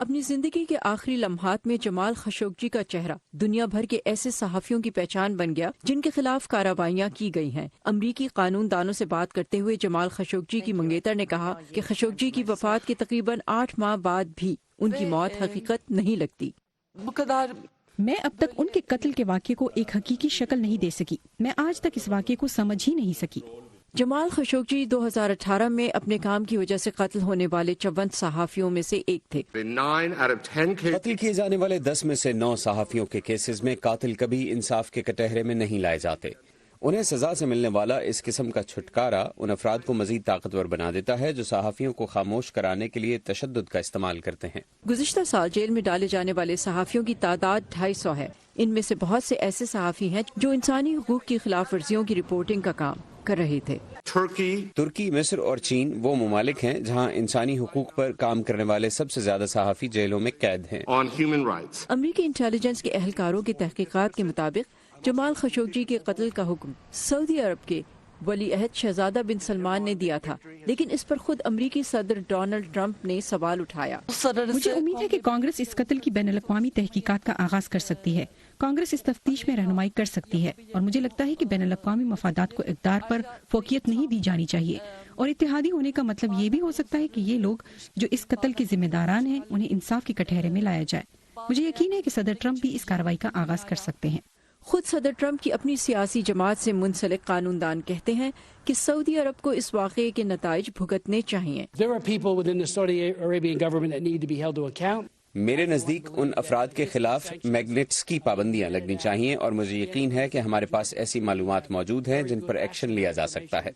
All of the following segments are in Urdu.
اپنی زندگی کے آخری لمحات میں جمال خشوگی کا چہرہ دنیا بھر کے ایسے صحافیوں کی پہچان بن گیا جن کے خلاف کارروائیاں کی گئی ہیں۔ امریکی قانون دانوں سے بات کرتے ہوئے جمال خشوگی کی منگیتر نے کہا کہ خشوگی کی وفات کے تقریباً 8 ماہ بعد بھی ان کی موت حقیقت نہیں لگتی۔ میں اب تک ان کے قتل کے واقعے کو ایک حقیقی شکل نہیں دے سکی۔ میں آج تک اس واقعے کو سمجھ ہی نہیں سکی۔ جمال خشوگی 2018 میں اپنے کام کی وجہ سے قتل ہونے والے 54 صحافیوں میں سے ایک تھے۔ قتل کیے جانے والے 10 میں سے 9 صحافیوں کے کیسز میں قاتل کبھی انصاف کے کٹہرے میں نہیں لائے جاتے۔ انہیں سزا سے ملنے والا اس قسم کا چھٹکارا ان افراد کو مزید طاقتور بنا دیتا ہے جو صحافیوں کو خاموش کرانے کے لیے تشدد کا استعمال کرتے ہیں۔ گزشتہ سال جیل میں ڈالے جانے والے صحافیوں کی تعداد 250 ہے۔ ان میں سے بہت سے ایسے صحافی ہیں جو انسانی حقوق کی خلاف ورزیوں کی رپورٹنگ کا کام کر رہے تھے۔ ترکی، مصر اور چین وہ ممالک ہیں جہاں انسانی حقوق پر کام کرنے والے سب سے زیادہ صحافی جیلوں میں قید ہیں۔ امریکی انٹیلیجنس کے اہلکاروں کی تحقیقات کے مطابق جمال خشوگی کے قتل کا حکم سعودی عرب کے ولی عہد شہزادہ بن سلمان نے دیا تھا، لیکن اس پر خود امریکی صدر ڈونلڈ ٹرمپ نے سوال اٹھایا۔ مجھے امید ہے کہ کانگریس اس قتل کی بین الاقوامی تحقیقات کا آغاز کر سکتی ہے۔ کانگریس اس تفتیش میں رہنمائی کر سکتی ہے اور مجھے لگتا ہے کہ بین الاقوامی مفادات کو اقدار پر فوقیت نہیں دی جانی چاہیے، اور اتحادی ہونے کا مطلب یہ بھی ہو سکتا ہے کہ یہ لوگ جو اس قتل کے ذمہ داران ہیں انہیں انصاف کے کٹہرے میں لایا جائے۔ مجھے یقین ہے کہ صدر ٹرمپ بھی اس کارروائی کا آغاز کر سکتے ہیں۔ خود صدر ٹرمپ کی اپنی سیاسی جماعت سے منسلک قانون دان کہتے ہیں کہ سعودی عرب کو اس واقعے کے نتائج بھگتنے چاہیے۔ میرے نزدیک ان افراد کے خلاف میگنٹس کی پابندیاں لگنی چاہیے، اور مجھے یقین ہے کہ ہمارے پاس ایسی معلومات موجود ہیں جن پر ایکشن لیا جا سکتا ہے۔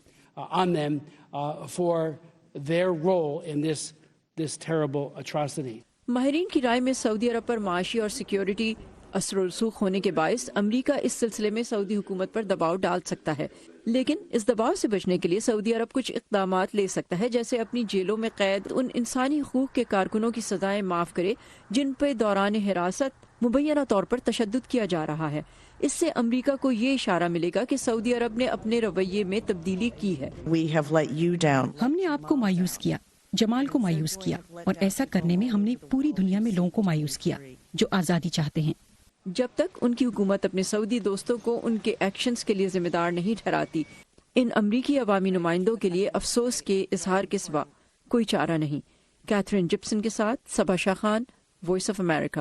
ماہرین کی رائے میں سعودی عرب پر معاشی اور سیکیورٹی اثر و رسوخ ہونے کے باعث امریکہ اس سلسلے میں سعودی حکومت پر دباؤ ڈال سکتا ہے، لیکن اس دباؤ سے بچنے کے لیے سعودی عرب کچھ اقدامات لے سکتا ہے، جیسے اپنی جیلوں میں قید ان انسانی حقوق کے کارکنوں کی سزائیں معاف کرے جن پہ دوران حراست مبینہ طور پر تشدد کیا جا رہا ہے۔ اس سے امریکہ کو یہ اشارہ ملے گا کہ سعودی عرب نے اپنے رویے میں تبدیلی کی ہے۔ ہم نے آپ کو مایوس کیا، جمال کو مایوس کیا، اور ایسا کرنے میں ہم نے پوری دنیا میں لوگوں کو مایوس کیا جو آزادی چاہتے ہیں۔ جب تک ان کی حکومت اپنے سعودی دوستوں کو ان کے ایکشنز کے لیے ذمہ دار نہیں ٹھہراتی، ان امریکی عوامی نمائندوں کے لیے افسوس کے اظہار کے سوا کوئی چارہ نہیں۔ کیتھرین جپسن کے ساتھ صبا شاہ خان، وائس آف امریکہ۔